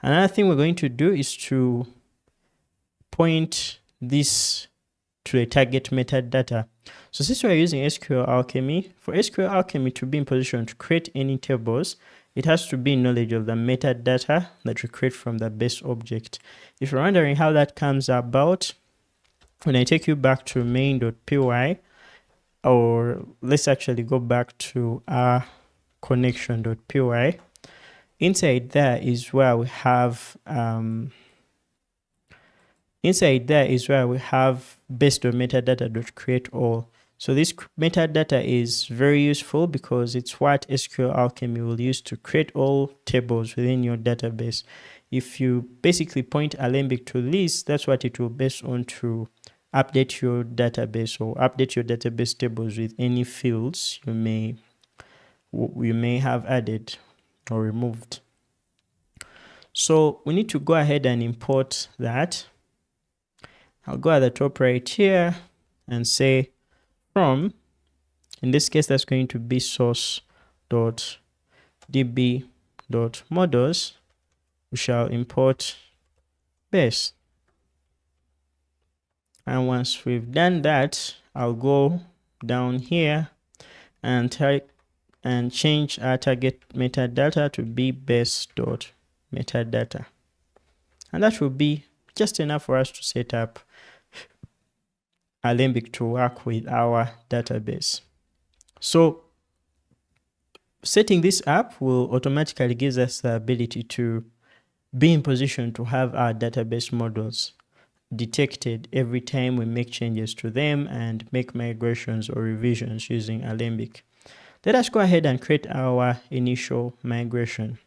Another thing we're going to do is to point this to a target metadata. So since we're using SQLAlchemy, for SQLAlchemy to be in position to create any tables, it has to be in knowledge of the metadata that we create from the base object. If you're wondering how that comes about, when I take you back to main.py, or let's actually go back to our connection.py, inside there is where we have based on metadata.createAll. So this metadata is very useful because it's what SQLAlchemy will use to create all tables within your database. If you basically point Alembic to this, that's what it will base on to update your database or update your database tables with any fields you may have added or removed. So we need to go ahead and import that. I'll go at the top right here and say from, in this case, that's going to be source.db.models. we shall import base. And once we've done that, I'll go down here and change our target metadata to be base.metadata. And that will be just enough for us to set up Alembic to work with our database. So setting this up will automatically give us the ability to be in position to have our database models detected every time we make changes to them and make migrations or revisions using Alembic. Let us go ahead and create our initial migration.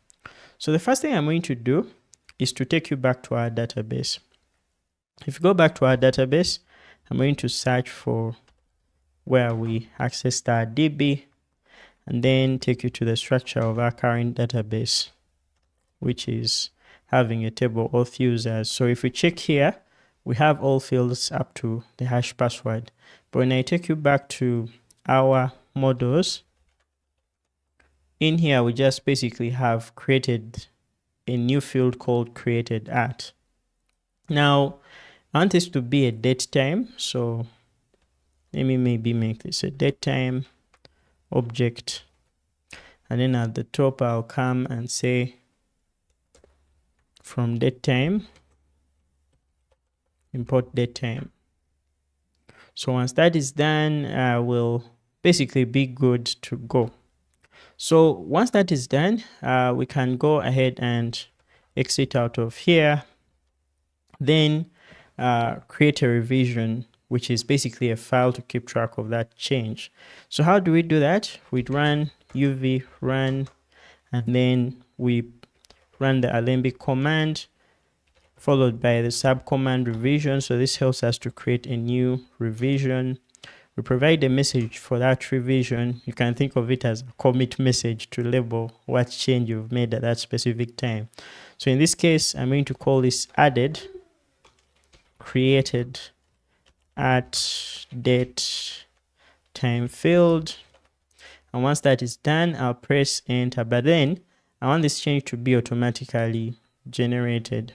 So the first thing I'm going to do is to take you back to our database. If you go back to our database, I'm going to search for where we accessed our DB and then take you to the structure of our current database, which is having a table auth users. So if we check here, we have all fields up to the hash password. But when I take you back to our models, in here we just basically have created a new field called created at. Now I want this to be a date time, so let me maybe make this a date time object, and then at the top I'll come and say from date time import date time. So once that is done, we'll basically be good to go. So once that is done, we can go ahead and exit out of here, then create a revision, which is basically a file to keep track of that change. So how do we do that? We run uv run, and then we run the Alembic command followed by the subcommand revision. So this helps us to create a new revision. We provide a message for that revision. You can think of it as a commit message to label what change you've made at that specific time. So in this case, I'm going to call this added created at date time field. And once that is done, I'll press enter. But then I want this change to be automatically generated.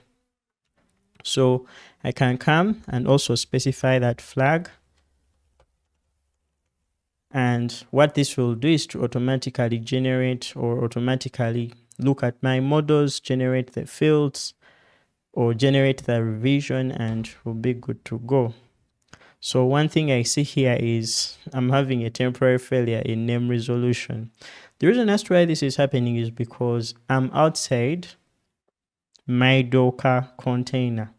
So I can come and also specify that flag. And what this will do is to automatically generate or automatically look at my models, generate the fields or generate the revision, and we'll be good to go. So one thing I see here is I'm having a temporary failure in name resolution. The reason as to why this is happening is because I'm outside my Docker container.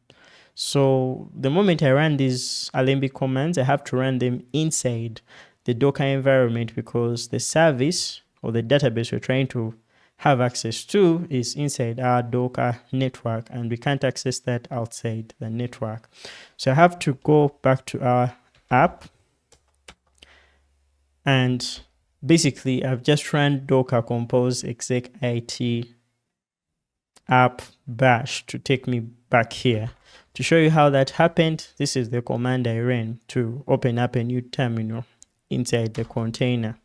So the moment I run these Alembic commands, I have to run them inside the Docker environment because the service or the database we're trying to have access to is inside our Docker network, and we can't access that outside the network. So I have to go back to our app, and basically I've just run docker compose exec it app bash to take me back here. To show you how that happened, this is the command I ran to open up a new terminal inside the container.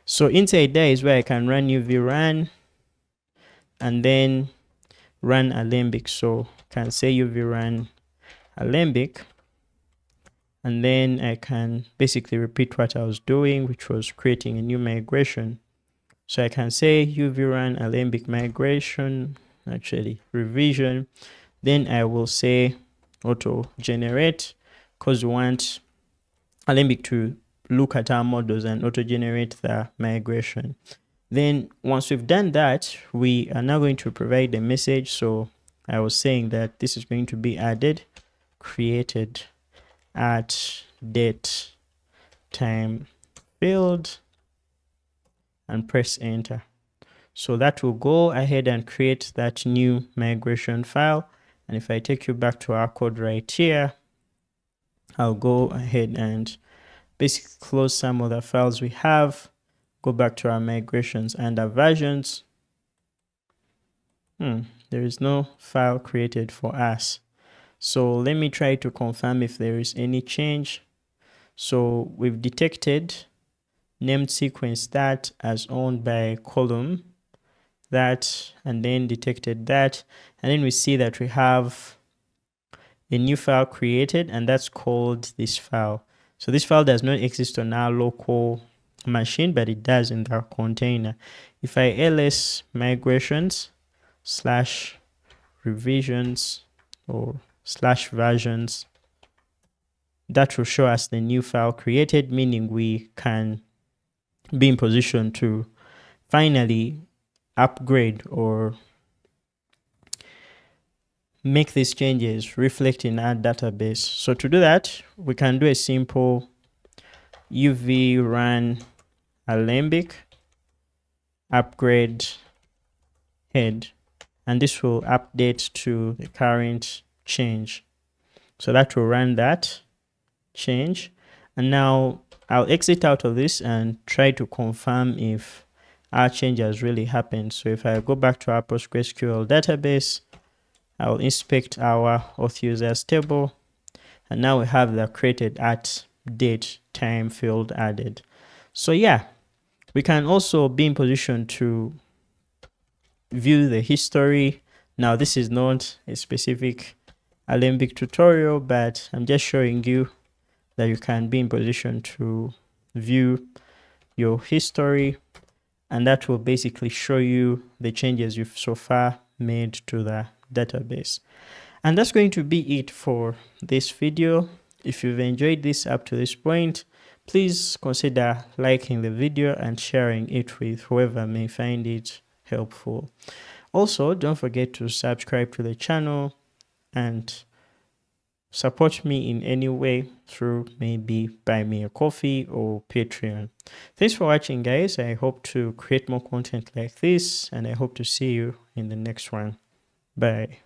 So inside there is where I can run uv run and then run Alembic. So I can say uv run Alembic, and then I can basically repeat what I was doing, which was creating a new migration. So I can say uv run Alembic migration, actually revision, then I will say auto generate because we want Alembic to look at our models and auto generate the migration. Then once we've done that, we are now going to provide a message. So I was saying that this is going to be added created at date time field and press enter. So that will go ahead and create that new migration file. And if I take you back to our code right here, I'll go ahead and basically close some of the files we have, go back to our migrations and our versions. There is no file created for us. So let me try to confirm if there is any change. So we've detected named sequence start as owned by column. that and then detected that, and then we see that we have a new file created, and that's called this file. So this file does not exist on our local machine, but it does in the container. If I ls migrations / revisions or / versions, that will show us the new file created, meaning we can be in position to finally upgrade or make these changes reflect in our database. So to do that, we can do a simple uv run alembic upgrade head, and this will update to the current change. So that will run that change. And now I'll exit out of this and try to confirm if our change has really happened. So if I go back to our PostgreSQL database, I'll inspect our auth users table, and now we have the created at date time field added. So yeah, we can also be in position to view the history. Now this is not a specific Alembic tutorial, but I'm just showing you that you can be in position to view your history, and that will basically show you the changes you've so far made to the database. And that's going to be it for this video. If you've enjoyed this up to this point, please consider liking the video and sharing it with whoever may find it helpful. Also, don't forget to subscribe to the channel and support me in any way through maybe buy me a coffee or Patreon. Thanks for watching, guys. I hope to create more content like this, and I hope to see you in the next one. Bye.